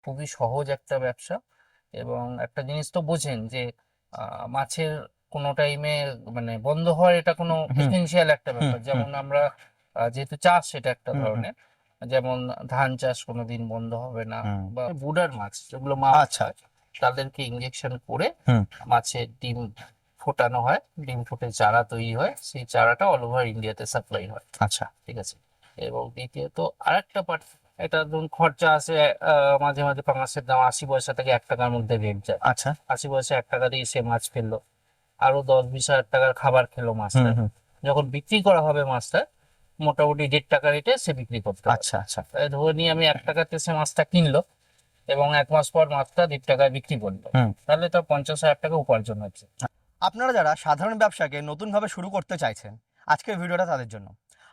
খুবই সহজ একটা ব্যবসা। এবং একটা জিনিস তো বোঝেন যে মাছের কোনো টাইমে মানে বন্ধ হওয়ার এটা কোনো হুম এসেনশিয়াল একটা হুম ব্যাপার। হুম যেমন আমরা যেহেতু চাষ সেটা একটা হুম হুম ধরনের, যেমন ধান চাষ কোনোদিন বন্ধ হবে না। হুম। বা বুডার মাছ যেগুলো মাছ আচ্ছা। হয়, তাদেরকে ইঞ্জেকশন করে হুম। মাছের ডিম ফোটানো হয়, ডিম ফুটে চারা তৈরি হয়, সেই চারাটা অল ওভার ইন্ডিয়াতে সাপ্লাই হয়। আচ্ছা। ঠিক আছে। এবং দ্বিতীয়ত আরেকটা পার্ট, এটা ধরুন খরচা আছে, মাঝে মাঝে পাঙাশের দাম 80 পয়সা থেকে 1 টাকার মধ্যে রেট যায়। আচ্ছা। 80 পয়সা 1 টাকা দিয়ে সে মাছ ফেললো, আরো 10-20 হাজার টাকার খাবার খেলো হুম মাছটা। হুম। যখন বিক্রি করা হবে মাছটা মোটামুটি 1.5 টাকা রেটে সে বিক্রি করতে পারে। আচ্ছা আচ্ছা। তাই ধরে নিয়ে আমি 1 টাকাতে সে মাছটা কিনলো এবং 1 মাস পর মাছটা 1.5 টাকায় বিক্রি করলো, হুম। তাহলে তো 50,000 টাকা উপার্জন হচ্ছে। আপনারা যারা সাধারণ ব্যবসাকে নতুনভাবে শুরু করতে চাইছেন, আজকের ভিডিওটা তাদের জন্য।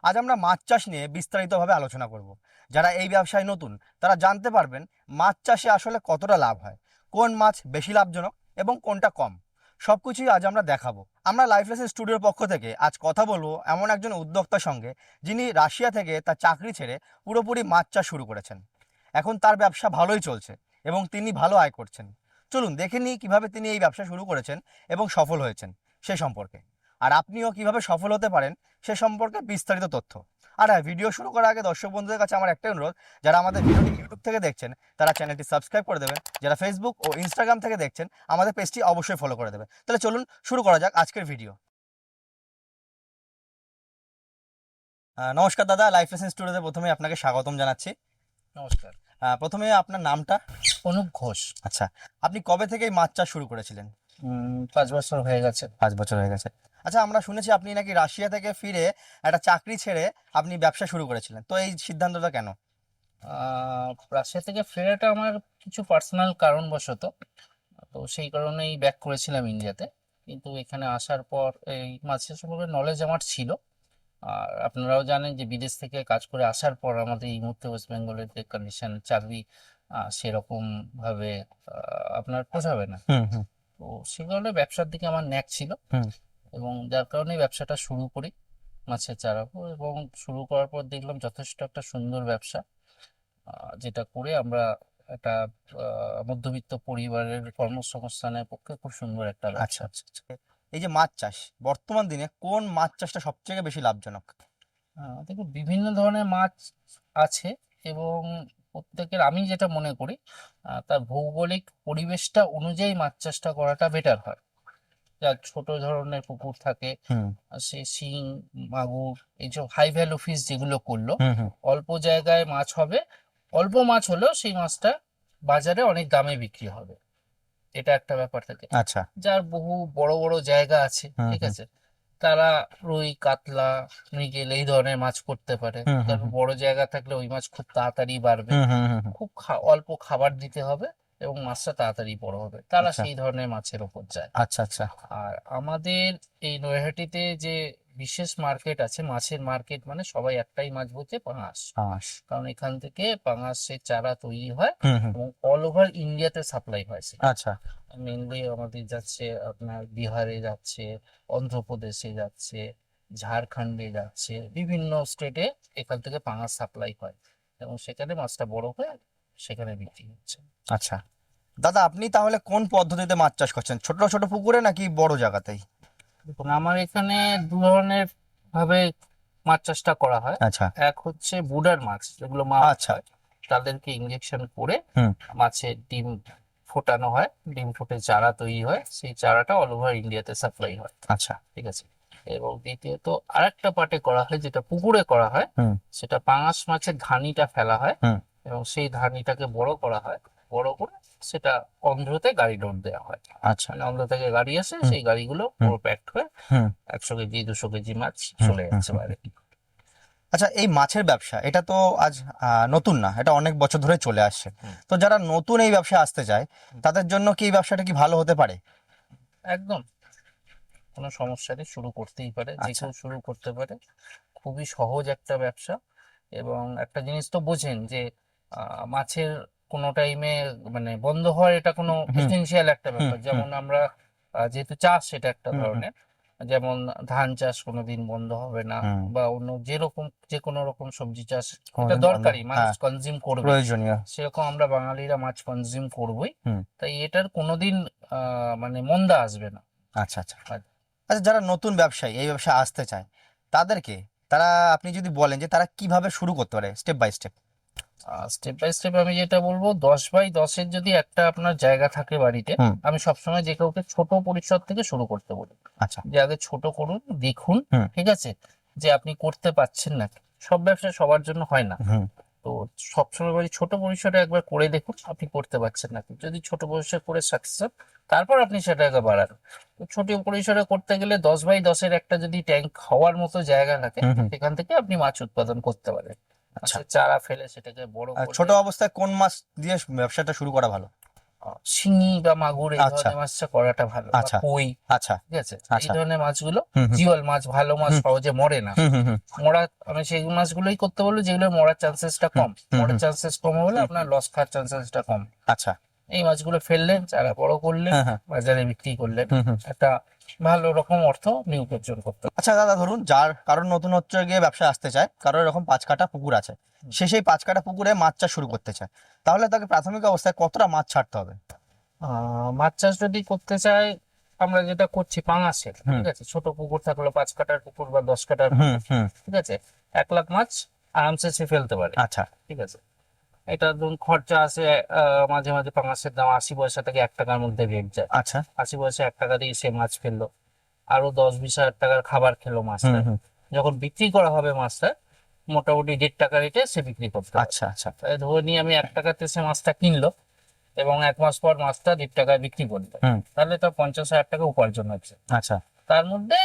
আজ আমরা মাছ চাষ নিয়ে বিস্তারিতভাবে আলোচনা করব। যারা এই ব্যবসায় নতুন তারা জানতে পারবেন মাছ চাষে আসলে কতটা লাভ হয়, কোন মাছ বেশি লাভজনক এবং কোনটা কম। সব কিছুই আজ আমরা দেখাবো। আমরা লাইফ লেসেন স্টুডিওর পক্ষ থেকে আজ কথা বলবো এমন একজন উদ্যোক্তার সঙ্গে, যিনি রাশিয়া থেকে তার চাকরি ছেড়ে পুরোপুরি মাছ চাষ শুরু করেছেন। এখন তার ব্যবসা ভালোই চলছে এবং তিনি ভালো আয় করছেন। চলুন দেখে নিই কীভাবে তিনি এই ব্যবসা শুরু করেছেন এবং সফল হয়েছেন সে সম্পর্কে। আর আপনিও কিভাবে সফল হতে পারেন সে সম্পর্কে বিস্তারিত তথ্য। আর হ্যাঁ, ভিডিও শুরু করার আগে দর্শক বন্ধুদের কাছে আমার একটাই অনুরোধ, যারা আমাদের ভিডিওটি ইউটিউব থেকে দেখছেন তারা চ্যানেলটি সাবস্ক্রাইব করে দেবেন, যারা ফেসবুক ও ইনস্টাগ্রাম থেকে দেখছেন আমাদের পেজটি অবশ্যই ফলো করে দেবেন। তাহলে চলুন শুরু করা যাক আজকের ভিডিও। নমস্কার দাদা, লাইফ লেসেন স্টুডিওতে প্রথমে আপনাকে স্বাগতম জানাচ্ছি। নমস্কার। প্রথমে আপনার নামটা? অনুপ ঘোষ। আচ্ছা, আপনি কবে থেকে এই মাছ চাষ শুরু করেছিলেন? 5 বছর হয়ে গেছে। 5 বছর হয়ে গেছে। আচ্ছা, আমরা শুনেছি আপনি নাকি রাশিয়া থেকে ফিরে একটা চাকরি ছেড়ে আপনি ব্যবসা শুরু করেছিলেন, তো এই সিদ্ধান্তটা কেন? রাশিয়া থেকে ফেরাটা আমার কিছু পার্সোনাল কারণবশত, তো সেই কারণেই ব্যাক করেছিলাম ইন্ডিয়াতে। কিন্তু এখানে আসার পর এই মাছের সম্পর্কে নলেজ আমার ছিল। আর আপনারাও জানেন যে বিদেশ থেকে কাজ করে আসার পর আমাদের এই মুহূর্তে ওয়েস্ট বেঙ্গলের যে কন্ডিশন, চাকরি সেরকম ভাবে আপনার পোষাবে না। হুম হুম তো সেই কারণে ব্যবসার দিকে আমার ন্যাক ছিল হুম। এবং যার কারণে ব্যবসাটা শুরু করি, মাছের চারা। এবং শুরু করার পর দেখলাম যথেষ্ট একটা সুন্দর ব্যবসা, যেটা করে আমরা একটা মধ্যবিত্ত পরিবারের কর্মসংস্থানের পক্ষে খুব সুন্দর একটা আচ্ছা ব্যবসা। আচ্ছা আচ্ছা। এই যে মাছ চাষ, বর্তমান দিনে কোন মাছ চাষটা সবথেকে বেশি লাভজনক? দেখুন, বিভিন্ন ধরনের মাছ আছে এবং প্রত্যেকের, আমি যেটা মনে করি তার ভৌগোলিক পরিবেশটা অনুযায়ী মাছ চাষটা করাটা বেটার হয়। যার ছোট ধরনের পুকুর থাকে, হুম সে শিং, মাগুর, এইসব হাই ভ্যালু ফিশ যেগুলো করলো, হুম হুম। অল্প জায়গায় মাছ হবে, অল্প মাছ হলেও সেই মাছটা বাজারে অনেক দামে বিক্রি হবে, এটা একটা ব্যাপার থাকে। আচ্ছা। যার বহু বড় বড় জায়গা আছে, হুম ঠিক হুম আছে, তারা রুই, কাতলা, মৃগেল এই ধরনের মাছ করতে পারে। হুম হুম কারণ হুম বড় জায়গা থাকলে ওই মাছ খুব তাড়াতাড়ি বাড়বে, হুম হুম হুম হুম। খুব অল্প খাবার দিতে হবে এবং মাছটা তাড়াতাড়ি বড় হবে, তারা আচ্ছা সেই ধরনের মাছের ওপর যায়। আচ্ছা আচ্ছা। আর আমাদের এই নৈহাটিতে যে বিশেষ মার্কেট আছে, মাছের মার্কেট, মানে সবাই একটাই মাছ বোঝে, পাঙাশ। আস। কারণ এখান থেকে পাঙাশের চারা তৈরি হয় হুম হুম। এবং অল ওভার ইন্ডিয়াতে সাপ্লাই হয় সেটা। আচ্ছা মেনলি আমাদের যাচ্ছে আপনার বিহারে যাচ্ছে, অন্ধ্রপ্রদেশে যাচ্ছে, ঝাড়খণ্ডে যাচ্ছে, বিভিন্ন স্টেটে এখান থেকে পাঙাশ সাপ্লাই হয় এবং সেখানে মাছটা বড় হয়ে সেখানে বিক্রি হচ্ছে। আচ্ছা। দাদা, আপনি তাহলে কোন পদ্ধতিতে মাছ চাষ করছেন, ছোট ছোট পুকুরে নাকি বড় জায়গাতেই? দেখুন, আমার এখানে দু ধরনের ভাবে মাছ চাষটা করা হয়। আচ্ছা এক হচ্ছে বুডার মাছ যেগুলো মাছ আচ্ছা। হয়, তাদেরকে ইঞ্জেকশন করে হুম। মাছের ডিম ফোটানো হয়, ডিম ফুটে চারা তৈরি হয়, সেই চারাটা অল ওভার ইন্ডিয়াতে সাপ্লাই হয়। আচ্ছা। ঠিক আছে। এবং দ্বিতীয়ত আরেকটা পার্টে করা হয়, যেটা পুকুরে করা হয়, হুম সেটা পাঙাশ মাছের ধানিটা ফেলা হয় হুম। এবং সেই ধানিটাকে বড় করা হয়, বড় করে সেটা অন্ধ্রতে গাড়ি লোড দেওয়া হয়। আচ্ছা। মানে অন্ধ্র থেকে গাড়ি আসে, হুম সেই গাড়িগুলো হুম পুরো প্যাকড হয়ে হুম 100 কেজি 200 কেজি মাছ হুম চলে হুম যাচ্ছে হুম। বাইরে। আচ্ছা, এই মাছের ব্যবসা এটা তো আজ নতুন না, এটা অনেক বছর ধরে চলে আসছে। হুম। তো যারা নতুন এই ব্যবসায় আসতে চায় তাদের জন্য কি এই ব্যবসাটা কি ভালো হতে পারে? একদম কোনো সমস্যা নেই, শুরু করতেই পারে, যে আচ্ছা। কেউ শুরু করতে পারে। খুবই সহজ একটা ব্যবসা। এবং একটা জিনিস তো বোঝেন যে মাছের কোনো টাইমে মানে বন্ধ হওয়ার এটা কোনো হুম এসেনশিয়াল একটা হুম ব্যাপার। হুম যেমন আমরা যেহেতু চাষ সেটা একটা হুম হুম ধরনের, যেমন ধান চাষ কোনোদিন বন্ধ হবে না, হুম। বা অন্য যে কোনো রকম সবজি চাষ এটা কোনোদিন বন্ধ, দরকারি, মানুষ হ্যাঁ, কনজিউম করবে, প্রয়োজনীয়। সেরকম আমরা বাঙালিরা মাছ কনজিউম করবোই। হুম। তাই এটার কোনোদিন মানে মন্দা আসবে না। আচ্ছা আচ্ছা। আচ্ছা, যারা নতুন ব্যবসায়ী এই ব্যবসায় আসতে চায় তাদেরকে, তারা আপনি যদি বলেন যে তারা কিভাবে শুরু করতে পারে step by step. Step by step আমি যেটা বলবো, 10x10-এর যদি একটা আপনার জায়গা থাকে বাড়িতে, হুম। আমি সবসময় যে কাউকে ছোট পরিসর থেকে শুরু করতে বলি, আচ্ছা। যে আগে ছোট করুন, দেখুন, হুম। ঠিক আছে, যে আপনি করতে পারছেন নাকি। সব ব্যবসা সবার জন্য হয় না, হুম। তো সবসময় বলি ছোট পরিসরে একবার করে দেখুন আপনি করতে পারছেন নাকি। যদি ছোট পরিসরে করে সাকসেস হন, তারপর আপনি সেটাকে বাড়ান। তো ছোট পরিসরে করতে গেলে 10x10-এর একটা যদি ট্যাঙ্ক হওয়ার মতো জায়গা থাকে, হুম। হুম। সেখান থেকে আপনি মাছ উৎপাদন করতে পারেন। আচ্ছা। মাছের চারা ফেলে সেটাকে বড় আর করলে ছোট অবস্থায় কোন মাছ দিয়ে ব্যবসাটা শুরু করা ভালো? শিঙি বা মাগুর এই আচ্ছা ধরনের মাছটা করাটা ভালো, বা আচ্ছা কই, আচ্ছা ঠিক আছে, এই আচ্ছা। ধরনের মাছগুলো হুম। হুম। জিওল মাছ, ভালো মাছ, হুম। সহজে মরে না। হুম। হুম। হুম। আমি সেই মাছগুলোই করতে বলবো যেগুলো মরার চান্সেসটা হুম। কম। হুম। মরার হুম। চান্সেস কম হলে আপনার লস খাওয়ার চান্সেসটা কম। আচ্ছা। এই মাছগুলো ফেললেন, চারা বড় করলেন, হ্যাঁ হ্যাঁ। বাজারে বিক্রি করলেন, হুম। হুম। একটা ভালো রকম অর্থ আপনি উপার্জন করতে পারবেন। আচ্ছা দাদা, ধরুন যার কারোর নতুন হচ্ছে গিয়ে ব্যবসা আসতে চায়, কারোর এরকম 5 কাঠা পুকুর আছে, সে সেই 5 কাঠা পুকুরে মাছ চাষ শুরু করতে চায়, তাহলে তাকে প্রাথমিক অবস্থায় কতটা মাছ ছাড়তে হবে? মাছ চাষ যদি করতে চাই, আমরা যেটা করছি পাঙাশের, হুম। ঠিক আছে, ছোট পুকুর থাকলো, 5 কাঠার পুকুর বা 10 কাঠার হুম। পুকুর, হুম। ঠিক আছে, 1 লাখ মাছ আরামসে সে ফেলতে পারে, আচ্ছা। ঠিক আছে। এটা ধরুন খরচা আছে, মাঝে মাঝে পাঙাশের দাম 80 পয়সা থেকে 1 টাকার মধ্যে রেট যায়। আচ্ছা। 80 পয়সা 1 টাকা দিয়ে সে মাছ ফেললো, আরো 10-20 হাজার টাকার খাবার খেলো হুম। মাছটা। হুম। যখন বিক্রি করা হবে মাছটা, মোটামুটি 1.5 টাকা রেটে সে বিক্রি করতে পারে। আচ্ছা আচ্ছা। তাই ধরে নিয়ে আমি 1 টাকাতে সে মাছটা কিনলো, এবং 1 মাস পর মাছটা 1.5 টাকায় বিক্রি করলো, হুম। তাহলে তো 50,000 টাকা উপার্জন হচ্ছে। আচ্ছা। তার মধ্যে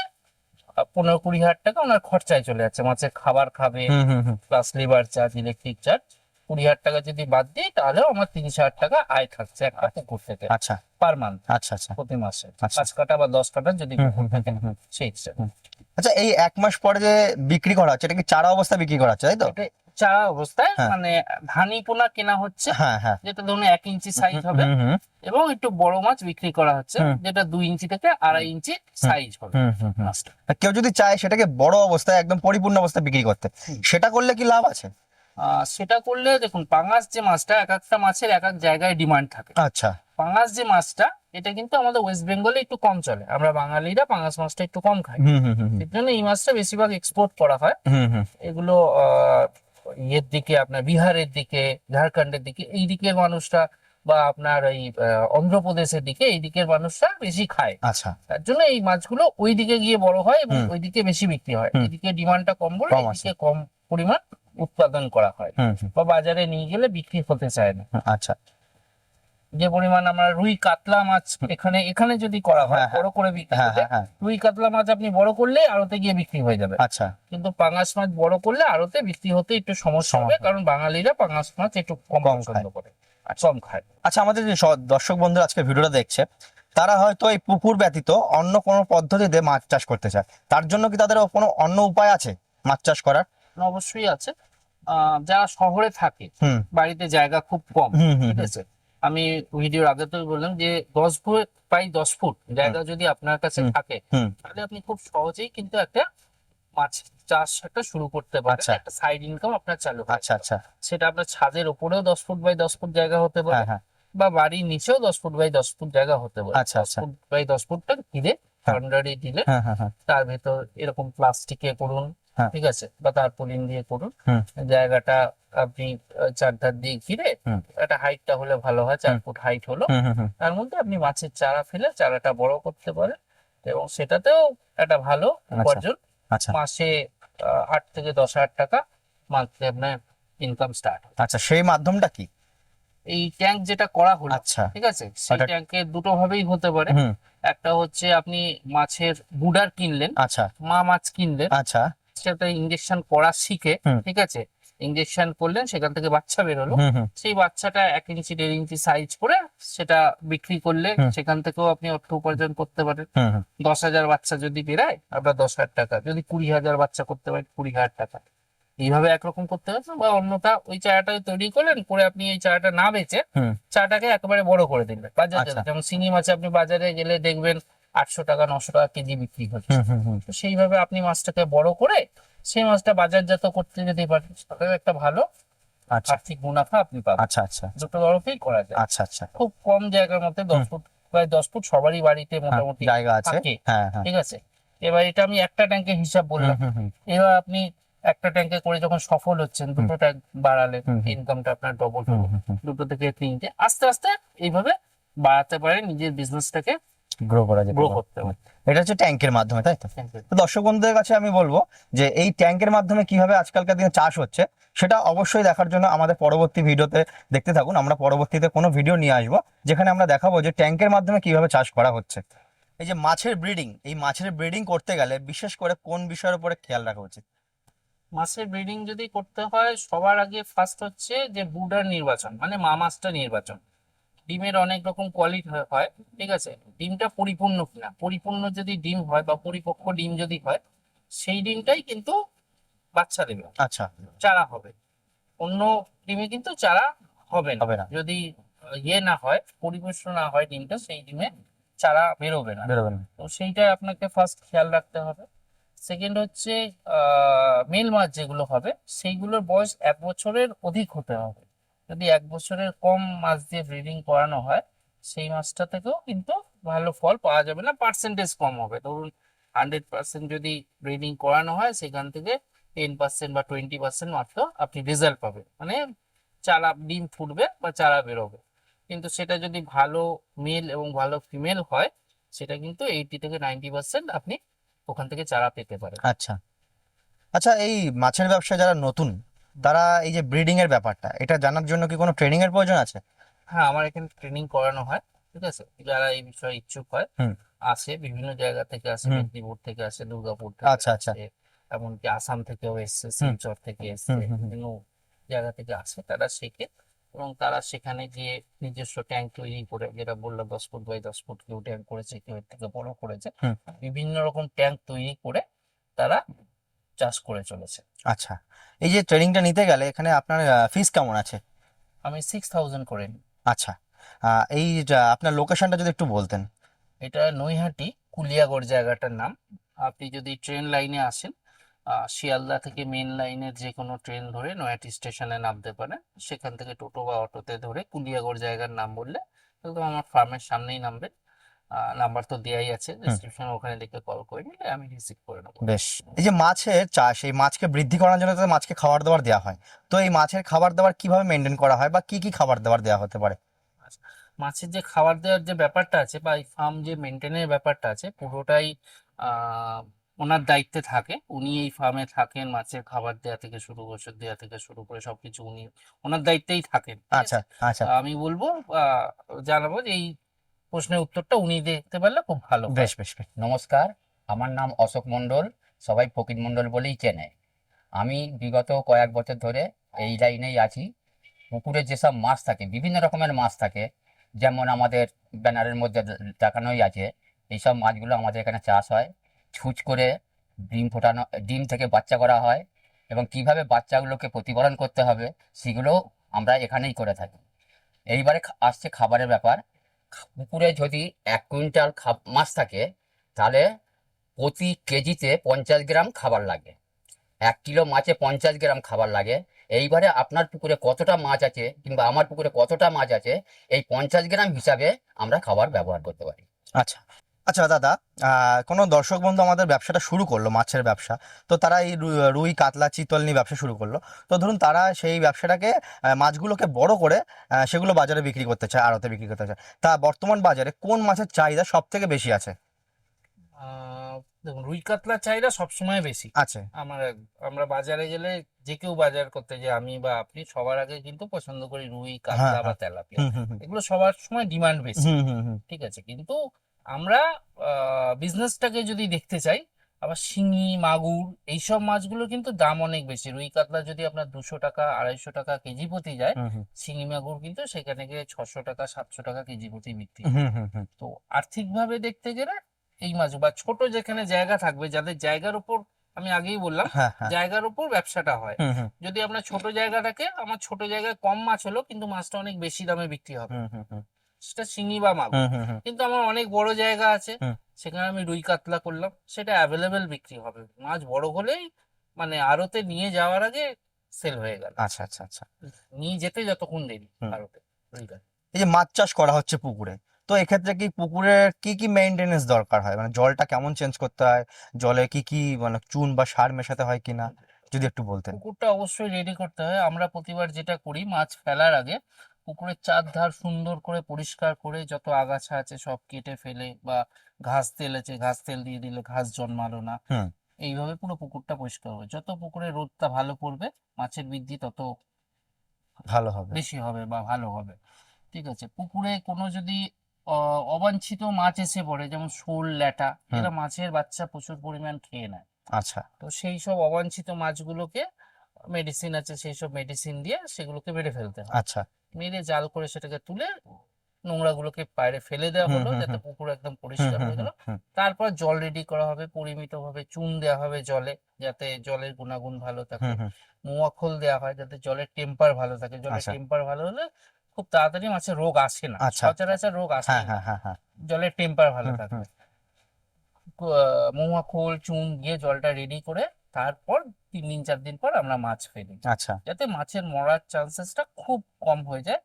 15-20 হাজার টাকা ওনার খরচায় চলে যাচ্ছে, মাছের খাবার খাবে, হুম। হুম। হুম। Plus labour charge, electric charge. 20,000 টাকা যদি বাদ দিই, তাহলেও আমার 30,000 টাকা আয় থাকছে একটা পুকুর থেকে আচ্ছা পার মান্থ, আচ্ছা আচ্ছা। প্রতি মাসে। আচ্ছা। 5 কাঠা বা 10 কাঠা যদি হুম। পুকুর হুম। থাকে, হুম। হুম। সেই হিসাবে। হুম। আচ্ছা, এই 1 মাস পরে যে বিক্রি করা হচ্ছে, এটা কি চারা অবস্থায় বিক্রি করা হচ্ছে, তাই তো? এটা চারা অবস্থায়, হ্যাঁ মানে ধানি পোনা কেনা হচ্ছে, হ্যাঁ হ্যাঁ। যেটা ধরুন 1 ইঞ্চি সাইজ হবে, হুম। হুম। এবং একটু বড় মাছ বিক্রি করা হচ্ছে, হুম। যেটা 2 ইঞ্চি থেকে 2.5 ইঞ্চি সাইজ হবে হুম। হুম। হুম। মাছটা। আর কেউ যদি চায় সেটাকে বড় অবস্থায় একদম পরিপূর্ণ অবস্থায় বিক্রি করতে, হুম। সেটা করলে কি লাভ আছে? সেটা করলে দেখুন, পাঙাশ যে মাছটা, এক একটা মাছের এক এক জায়গায় ডিমান্ড থাকে। আচ্ছা। পাঙাশ যে মাছটা, এটা কিন্তু আমাদের ওয়েস্ট বেঙ্গলে একটু কম চলে, আমরা বাঙালিরা পাঙাশ মাছটা একটু কম খাই, হুম। হুম। হুম। এর জন্য এই মাছটা বেশিরভাগ এক্সপোর্ট করা হয়। হুম। হুম। এগুলো ইয়ের দিকে, আপনার বিহারের দিকে, ঝাড়খণ্ডের দিকে, এই দিকের মানুষরা, বা আপনার এই অন্ধ্রপ্রদেশের দিকে, এই দিকের মানুষরা বেশি খায়। আচ্ছা। তার জন্য এই মাছগুলো ওই দিকে গিয়ে বড় হয়, এবং হুম। ওইদিকে বেশি বিক্রি হয়। হুম। এদিকে ডিমান্ডটা কম বলে কম আছে। এদিকে কম পরিমাণ উৎপাদন করা হয়, হুম। হুম। বা বাজারে নিয়ে গেলে বিক্রি হতে চায় না। হুম। আচ্ছা। যে পরিমাণ আমরা রুই কাতলা মাছ এখানে এখানে যদি করা হয়, হ্যাঁ, হ্যাঁ। বড় করে বিক্রি হ্যাঁ করলে, হ্যাঁ হ্যাঁ। রুই কাতলা মাছ আপনি বড় করলে আড়তে গিয়ে বিক্রি হয়ে যাবে। আচ্ছা। কিন্তু পাঙাশ মাছ বড় করলে আড়তে বিক্রি হতে একটু সমস্যা হবে, সমস্যা। কারণ বাঙালিরা পাঙাশ মাছ একটু কম কম পছন্দ খায়। করে, কম খায়। আচ্ছা, আমাদের যে দর্শক বন্ধুরা আজকে ভিডিওটা দেখছে, তারা হয়তো এই পুকুর ব্যতীত অন্য কোনো পদ্ধতিতে মাছ চাষ করতে চায়, তার জন্য কি তাদের কোনো অন্য উপায় আছে মাছ চাষ করার? অবশ্যই আছে। যারা শহরে থাকে, হুম। বাড়িতে জায়গা খুব কম, হুম। হুম। ঠিক আছে, আমি ভিডিওর আগে তো বললাম যে 10 ফুট, প্রায় 10 ফুট জায়গা যদি আপনার কাছে হুম। থাকে, হুম। তাহলে আপনি খুব সহজেই কিন্তু একটা মাছ চাষ একটা শুরু করতে পারেন, আচ্ছা। একটা সাইড ইনকাম আপনার চালু হয়। আচ্ছা আচ্ছা। সেটা আপনার ছাদের ওপরেও 10 ফুট বাই 10 ফুট জায়গা হতে পারে, হ্যাঁ হ্যাঁ। বা বাড়ির নিচেও 10 ফুট বাই 10 ফুট জায়গা হতে পারে। আচ্ছা দশ আচ্ছা। ফুট বাই 10 ফুটটা ঘিরে বাউন্ডারি দিলে, হ্যাঁ হ্যাঁ হ্যাঁ। তার ভেতর এরকম প্লাস্টিকে করুন, হ্যাঁ। ঠিক আছে, বা তারপলিন দিয়ে করুন, হুম। জায়গাটা আপনি চারধার দিয়ে ঘিরে, হুম। একটা হাইটটা হলে ভালো হয়, 4 ফুট হাইট হলো, হুম। হুম। হুম। তার মধ্যে আপনি মাছের চারা ফেলে চারাটা বড় করতে পারেন, এবং সেটাতেও একটা ভালো উপার্জন। আচ্ছা মাসে 8 থেকে 10 হাজার টাকা মান্থলি আপনার ইনকাম স্টার্ট। আচ্ছা, সেই মাধ্যমটা কি? এই ট্যাঙ্ক যেটা করা হলো, আচ্ছা। ঠিক আছে, সেই ওটা- ট্যাঙ্কে দুটো ভাবেই হতে পারে। হুম। একটা হচ্ছে আপনি মাছের বুডার কিনলেন, আচ্ছা মা মাছ কিনলেন, আচ্ছা। সেটা ইঞ্জেকশন করা শিখে, হুম। ঠিক আছে, ইঞ্জেকশন করলেন, সেখান থেকে বাচ্চা বেরোলো, হুম। হুম। সেই বাচ্চাটা 1 ইঞ্চি 1.5 ইঞ্চি সাইজ করে সেটা বিক্রি করলে হুম। সেখান থেকেও আপনি অর্থ উপার্জন করতে পারেন। হুম। হুম। 10,000 বাচ্চা যদি বেরায়, আপনার 10,000 টাকা। যদি 20,000 বাচ্চা করতে পারেন, 20,000 টাকা। এইভাবে একরকম করতে পারেন, বা অন্যটা ওই চারাটা তৈরি করলেন, করে আপনি এই চারাটা না বেচে হুম। চারাটাকে একেবারে বড় করে দিলেন বাজারে। আচ্ছা। যেমন শিঙি মাছ আপনি বাজারে গেলে দেখবেন 800 টাকা 900 টাকা কেজি বিক্রি হচ্ছে। তো সেইভাবে আপনি মাছটাকে বড় করে সেই মাছটা বাজারজাত করতে যদি পারেন, তাহলে একটা ভালো আচ্ছা আর্থিক মুনাফা আপনি পাবেন। আচ্ছা আচ্ছা দুটো তরফেই করা যায়। আচ্ছা আচ্ছা। খুব কম জায়গার মধ্যে 10 ফুট, প্রায় 10 ফুট সবারই বাড়িতে হ্যাঁ, মোটামুটি জায়গা আছে। থাকে। হ্যাঁ হ্যাঁ। ঠিক আছে, এবার এটা আমি একটা ট্যাঙ্কের হিসাব বললাম। এবার আপনি একটা ট্যাঙ্কে করে যখন সফল হচ্ছেন, দুটো ট্যাঙ্ক বাড়ালেন, ইনকামটা আপনার ডবল হলো। দুটো থেকে তিনটে, আস্তে আস্তে এইভাবে বাড়াতে পারে, নিজের বিজনেসটাকে গ্রো করা যেতে গ্রো পারে। করতে পারে। এটা হচ্ছে ট্যাঙ্কের মাধ্যমে, তাই তো? তো দর্শক বন্ধুদের কাছে আমি বলবো যে এই ট্যাঙ্কের মাধ্যমে কিভাবে আজকালকার দিনে চাষ হচ্ছে সেটা অবশ্যই দেখার জন্য আমাদের পরবর্তী ভিডিওতে দেখতে থাকুন। আমরা পরবর্তীতে কোনো ভিডিও নিয়ে আসবো যেখানে আমরা দেখাবো যে ট্যাঙ্কের মাধ্যমে কিভাবে চাষ করা হচ্ছে। এই যে মাছের ব্রিডিং, এই মাছের ব্রিডিং করতে গেলে বিশেষ করে কোন বিষয়ের উপরে খেয়াল রাখা উচিত? মাছের ব্রিডিং যদি করতে হয়, সবার আগে ফার্স্ট হচ্ছে যে ব্রুডার নির্বাচন, মানে মা মাছটা নির্বাচন। ডিমের অনেক রকম কোয়ালিটি হয়, ঠিক আছে। ডিমটা পরিপূর্ণ কিনা, পরিপূর্ণ যদি ডিম হয় বা পরিপক্ক ডিম যদি হয়, সেই ডিমটাই কিন্তু বাচ্চা দেবে, আচ্ছা, চারা হবে। অন্য ডিমে কিন্তু চারা হবে না। হবে না, যদি ইয়ে না হয়, পরিপুষ্ট না হয় ডিমটা, সেই ডিমে চারা বেরোবে না। বেরোবে না। তো সেইটা আপনাকে ফার্স্ট খেয়াল রাখতে হবে। সেকেন্ড হচ্ছে মেল মাছ যেগুলো হবে, সেইগুলোর বয়স 1 বছরের অধিক হতে হবে। যদি 1 বছরের কম মাছ দিয়ে ব্রিডিং করানো হয়, সেই মাছটা থেকেও কিন্তু ভালো ফল পাওয়া যাবে না, পার্সেন্টেজ কম হবে। ধরুন 100% যদি ব্রিডিং করানো হয়, সেখান থেকে 10% বা 20% মাত্র আপনি রেজাল্ট পাবেন, মানে চারা ডিম ফুটবে বা চারা বেরোবে। কিন্তু সেটা যদি ভালো মেল এবং ভালো ফিমেল হয়, সেটা কিন্তু 80 থেকে 90% আপনি ওখান থেকে চারা পেতে পারেন। আচ্ছা আচ্ছা। এই মাছের ব্যবসায় যারা নতুন, তারা এই যে ব্রিডিং এর ব্যাপারটা, এটা জানার জন্য কি কোনো ট্রেনিং এর প্রয়োজন আছে? হ্যাঁ, আমার এখানে ট্রেনিং করানো হয়। ঠিক আছে, যারা এই বিষয়ে ইচ্ছুক হয় হুম আসে, বিভিন্ন জায়গা থেকে আসে, হুম। মেদিনীপুর থেকে আসে, দুর্গাপুর থেকে আচ্ছা আচ্ছা। আসে, এমনকি আসাম থেকেও এসছে, হুম শিলচর থেকে হুম এসছে, হুম হুম। বিভিন্ন জায়গা থেকে আসে, তারা শেখে। এবং তারা সেখানে গিয়ে নিজস্ব ট্যাঙ্ক তৈরি করে, যেটা বললাম 10 ফুট বাই 10 ফুট, কেউ ট্যাঙ্ক করেছে, কেউ এর থেকে বড় করেছে, হুম। বিভিন্ন রকম ট্যাঙ্ক তৈরি করে তারা চাষ করে চলেছে। আচ্ছা, এই যে ট্রেনিংটা নিতে গেলে এখানে আপনার ফিস কেমন আছে? আমি 6000 করে নিই। আচ্ছা, এই আপনার লোকেশনটা যদি একটু বলতেন। এটা নৈহাটি কুলিয়াগড় জায়গাটার নাম। আপনি যদি ট্রেন লাইনে আসেন, শিয়ালদা থেকে মেন লাইনের যে কোনো ট্রেন ধরে নৈহাটি স্টেশনে নামতে পারেন। সেখান থেকে টোটো বা অটোতে ধরে কুলিয়াগড় জায়গার নাম বললে একদম আমার ফার্মের সামনেই নামবেন। নাম্বার তো দেয়াই আছে হুম। ডিসক্রিপশনে, ওখানে লিখে কল করে নিলে আমি রিসিভ করে নেবো। বেশ। এই যে মাছের চাষ, এই মাছকে বৃদ্ধি করার জন্য তো মাছকে খাবার দাবার দেওয়া হয়, তো এই মাছের খাবার দাবার কিভাবে মেনটেন করা হয় বা কি কি খাবার দাবার দেওয়া হতে পারে? আচ্ছা, মাছের যে খাবার দেওয়ার যে ব্যাপারটা আছে বা এই ফার্ম যে মেনটেনের ব্যাপারটা আছে, পুরোটাই আহ ওনার দায়িত্বে থাকে। উনি এই ফার্মে থাকেন, মাছের খাবার দেওয়া থেকে শুরু, ওষুধ দেওয়া থেকে শুরু করে সবকিছু উনি ওনার দায়িত্বেই থাকেন। ঠিক আচ্ছা আছে, আচ্ছা। আমি বলবো জানাবো যে এই প্রশ্নের উত্তরটা উনি দিতে পারলে খুব ভালো হয়। বেশ বেশ বেশ। নমস্কার, আমার নাম অশোক মণ্ডল, সবাই ফকির মণ্ডল বলেই চেনে। আমি বিগত কয়েক বছর ধরে এই লাইনেই আছি। পুকুরে যেসব মাছ থাকে, বিভিন্ন রকমের মাছ থাকে, যেমন আমাদের ব্যানারের মধ্যে দেখানোই আছে, এইসব মাছগুলো আমাদের এখানে চাষ হয়। ছুঁচ করে ডিম থেকে বাচ্চা করা হয়, এবং কিভাবে বাচ্চাগুলোকে প্রতিপালন করতে হবে সেগুলো আমরা এখানেই করে থাকি। এইবারে আসছে খাবারের ব্যাপার। পুকুরে যদি 1 কুইন্টাল মাছ থাকে, তাহলে প্রতি কেজিতে 50 গ্রাম খাবার লাগে। 1 কিলো মাছে 50 গ্রাম খাবার লাগে। এইবারে আপনার পুকুরে কতটা মাছ আছে কিংবা আমার পুকুরে কতটা মাছ আছে, এই 50 গ্রাম হিসাবে আমরা খাবার ব্যবহার করতে পারি। আচ্ছা আচ্ছা দাদা, কোনো দর্শক বন্ধু আমাদের ব্যবসাটা শুরু করলো, মাছের ব্যবসা, তো তারা এই রুই কাতলা চিতল নিয়ে ব্যবসা শুরু করলো। তো ধরুন তারা সেই ব্যবসাটাকে, মাছগুলোকে বড় করে সেগুলো বাজারে বিক্রি করতে চায়, আড়তে বিক্রি করতে চায়। তা বর্তমান বাজারে কোন মাছের চাহিদা সব থেকে বেশি আছে? আহ দেখুন, রুই কাতলা চাহিদা সবসময় বেশি। আছে। আমার আমরা বাজারে গেলে, যে কেউ বাজার করতে যায়, আমি বা আপনি সবার আগে কিন্তু পছন্দ করি রুই হ্যাঁ কাতলা বা হ্যাঁ। তেলাপিয়া। হুম হুম হুম এগুলো সবার সময় ডিমান্ড বেশি। হুম হুম হুম। ঠিক আছে, কিন্তু আমরা বিজনেসটাকে যদি দেখতে চাই, আবার শিঙি মাগুর এইসব মাছগুলো কিন্তু দাম অনেক বেশি। রুই কাতলা যদি আপনার 200 টাকা 250 টাকা কেজি প্রতি যায়, হুম হুম শিঙি মাগুর কিন্তু সেখানে গিয়ে 600 টাকা 700 টাকা কেজি প্রতি বিক্রি হয়। হুম হুম হুম। তো আর্থিকভাবে দেখতে গেলে এই মাছ বা ছোট যেখানে জায়গা থাকবে, যাদের জায়গার উপর, আমি আগেই বললাম, হ্যাঁ হ্যাঁ। জায়গার উপর ব্যবসাটা হয়। হুম হুম যদি আপনার ছোট জায়গা থাকে, আমার ছোট জায়গায় কম মাছ হলো কিন্তু মাছটা অনেক বেশি দামে বিক্রি হবে, হুম হুম হুম সেটা শিঙি বা মাগুর। হুম হুম হুম কিন্তু আমার অনেক বড় জায়গা আছে, হুম। সেখানে আমি রুই কাতলা করলাম, সেটা অ্যাভেলেবেল বিক্রি হবে, মাছ বড় হলেই মানে আড়তে নিয়ে যাওয়ার আগে সেল হয়ে গেল, আচ্ছা আচ্ছা আচ্ছা। নিয়ে যেতে যতক্ষণ দেরি হুম। আড়তে রুই কাতলা। এই যে মাছ চাষ করা হচ্ছে পুকুরে, তো এক্ষেত্রে কি পুকুরের কি কি মেইনটেনেন্স দরকার হয়, মানে জলটা কেমন চেঞ্জ করতে হয়, জলে কি কি মানে চুন বা সার মেশাতে হয় কিনা, যদি একটু বলতেন। পুকুরটা অবশ্যই রেডি করতে হয়। আমরা প্রতিবার যেটা করি, মাছ ফেলার আগে পুকুরের চারধার সুন্দর করে পরিষ্কার করে যত আগাছা আছে সব কেটে ফেলে, বা ঘাস তেল আছে ঘাস তেল দিয়ে দিলে ঘাস জন্মালো না, হুম। এইভাবে পুরো পুকুরটা পরিষ্কার হবে। যত পুকুরে রোদটা ভালো পড়বে মাছের বৃদ্ধি তত ভালো হবে। বেশি হবে বা ভালো হবে। ঠিক আছে, পুকুরে কোনো যদি অবাঞ্ছিত মাছ এসে পড়ে, যেমন শোল ল্যাটা, হুম। এরা মাছের বাচ্চা প্রচুর পরিমাণ খেয়ে নেয়। আচ্ছা তো সেই সব অবাঞ্ছিত মাছগুলোকে মেডিসিন আছে, সেই সব মেডিসিন দিয়ে সেগুলোকে মেরে ফেলতে হয়। আচ্ছা। মেরে জাল করে সেটাকে তুলে নোংরাগুলোকে বাইরে ফেলে দেওয়া হুম হলো, হুম যাতে হুম পুকুর একদম হুম পরিষ্কার হুম হয়ে গেল। হুম হুম। তারপর জল রেডি করা হবে, পরিমিতভাবে চুন দেওয়া হবে জলে, যাতে জলের গুণাগুণ ভালো থাকে। হুম হুম। মোয়া খোল দেওয়া হয় যাতে জলের টেম্পার ভালো থাকে, জলের আচ্ছা টেম্পার ভালো হলে খুব তাড়াতাড়ি মাছের রোগ আসে না, আচ্ছা। সচরাচর রোগ হ্যাঁ আসেই না, হ্যাঁ হ্যাঁ হ্যাঁ। জলের টেম্পার ভালো হুম হুম। থাকবে। মহুয়া খোল চুন দিয়ে জলটা রেডি করে তারপর 3 দিন 4 দিন পর আমরা মাছ ফেলি, আচ্ছা যাতে মাছের মরার চান্সেসটা খুব কম হয়ে যায়,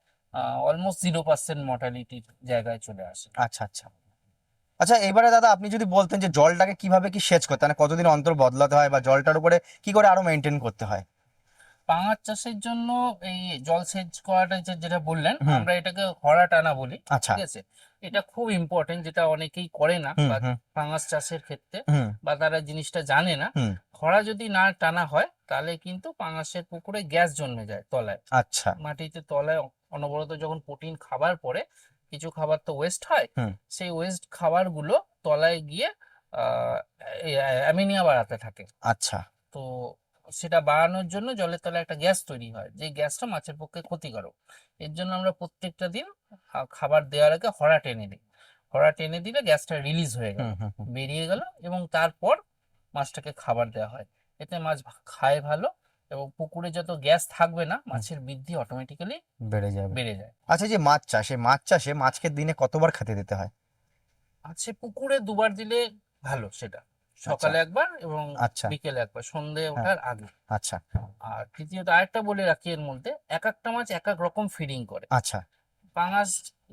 অলমোস্ট 0% মর্টালিটির জায়গায় চলে আসে। আচ্ছা আচ্ছা। আচ্ছা এবারে দাদা আপনি যদি বলতেন যে জলটাকে কিভাবে কি সেচ করতে হয়, মানে কতদিন অন্তর বদলাতে হয়, বা জলটার উপরে কি করে আরো মেনটেন করতে হয়। পাঙাশ চাষের জন্য এই জলসেচ করাটা যেটা বললেন, হুম। আমরা এটাকে খরা টানা বলি। আচ্ছা। ঠিক আছে, এটা খুব ইম্পর্টেন্ট, যেটা অনেকেই করে না হুম বা হুম পাঙাশ চাষের ক্ষেত্রে, হুম বা তারা জিনিসটা জানে না। হুম। খরা যদি না টানা হয় তাহলে কিন্তু পাঙাশের পুকুরে গ্যাস জন্মে যায় তলায়, আচ্ছা। মাটিতে তলায় অনবরত যখন প্রোটিন খাবার পরে, কিছু খাবার তো ওয়েস্ট হয়, হুম। সেই ওয়েস্ট খাবারগুলো তলায় গিয়ে আহ অ্যামিনিয়া বাড়াতে থাকে। আচ্ছা তো সেটা বাড়ানোর জন্য জলের তলায় একটা গ্যাস তৈরি হয়, যে গ্যাসটা মাছের পক্ষে ক্ষতিকারক। এর জন্য আমরা প্রত্যেকটা দিন খাবার দেওয়ার আগে হড়া টেনে দিই। হড়া টেনে দিলে গ্যাসটা রিলিজ হয়ে গেল, হুম হুম হুম। বেরিয়ে গেল, এবং তারপর মাছটাকে খাবার দেওয়া হয়। এতে মাছ খায় ভালো, এবং পুকুরে যত গ্যাস থাকবে না, মাছের বৃদ্ধি অটোমেটিক্যালি বেড়ে যাবে। বেড়ে যায়। আচ্ছা যে মাছ চাষ, এই মাছ চাষে মাছকে দিনে কতবার খেতে দিতে হয়। আছে পুকুরে দুবার দিলে ভালো, সেটা আচ্ছা সকালে একবার এবং আচ্ছা। বিকেলে একবার, সন্ধে হ্যাঁ। ওঠার আগে। আচ্ছা আর তৃতীয়ত আরেকটা বলে রাখি, এর মধ্যে এক একটা মাছ এক এক রকম ফিডিং করে। আচ্ছা পাঙাশ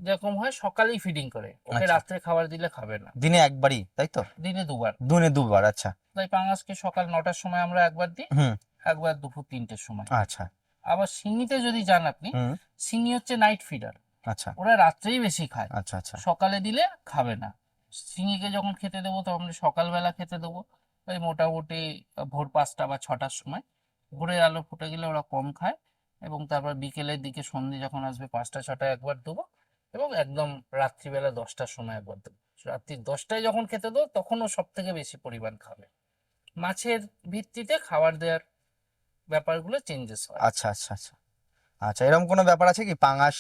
যেরকম হয় সকালেই ফিডিং করে, ওকে আচ্ছা। রাত্রে খাবার দিলে খাবে না, দিনে একবারই তাই তো। দিনে দুবার। দিনে দুবার আচ্ছা। তাই পাঙাশকে সকাল 9টার সময় আমরা একবার দিই, হুম। একবার দুপুর 3টের সময়। আচ্ছা। আবার শিঙিতে যদি যান আপনি, হুম। শিঙি হচ্ছে নাইট ফিডার, আচ্ছা ওরা রাত্রেই বেশি খায়, আচ্ছা আচ্ছা সকালে দিলে খাবে না। শিঙিকে যখন খেতে দেবো তখন আমরা সকালবেলা খেতে দেবো, ওই মোটামুটি ভোর 5টা বা 6টার সময়, ভোরের আলো ফুটে গেলে ওরা কম খায়, এবং তারপর বিকেলের দিকে সন্ধে যখন আসবে 5টা 6টায় একবার দেবো, এবং একদম রাত্রিবেলা 10টার সময় একবার দেবো। রাত্রি 10টায় যখন খেতে দেবো তখনও সব থেকে বেশি পরিমাণ খাবে। মাছের ভিত্তিতে খাবার দেওয়ার ব্যাপারগুলো চেঞ্জেস হয়। আচ্ছা আচ্ছা আচ্ছা। আচ্ছা এরকম কোনো ব্যাপার আছে কি, পাঙাশ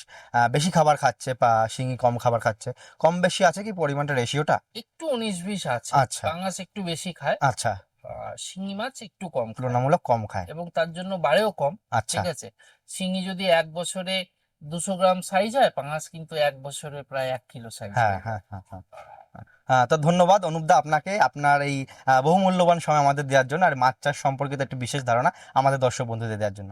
বেশি খাবার খাচ্ছে বা শিঙি কম খাবার খাচ্ছে, কম বেশি আছে কি পরিমাণটা, রেশিওটা। একটু 19-20 আছে, আচ্ছা পাঙাশ একটু বেশি খায়, আচ্ছা। আর শিঙি মাছ একটু কম খায়, তুলনামূলক কম খায়। এবং তার জন্য বাড়েও কম। আচ্ছা। ঠিক আছে, শিঙি যদি 1 বছরে 200 গ্রাম সাইজ হয়, পাঙাশ কিন্তু 1 বছরে প্রায় 1 কিলো সাইজ হ্যাঁ হয়ে যায়। হ্যাঁ হ্যাঁ হ্যাঁ। হ্যাঁ তো ধন্যবাদ অনুপদা আপনাকে, আপনার এই বহুমূল্যবান সময় আমাদের দেওয়ার জন্য, আর মাছ চাষ সম্পর্কিত একটি বিশেষ ধারণা আমাদের দর্শক বন্ধুদের দেওয়ার জন্য।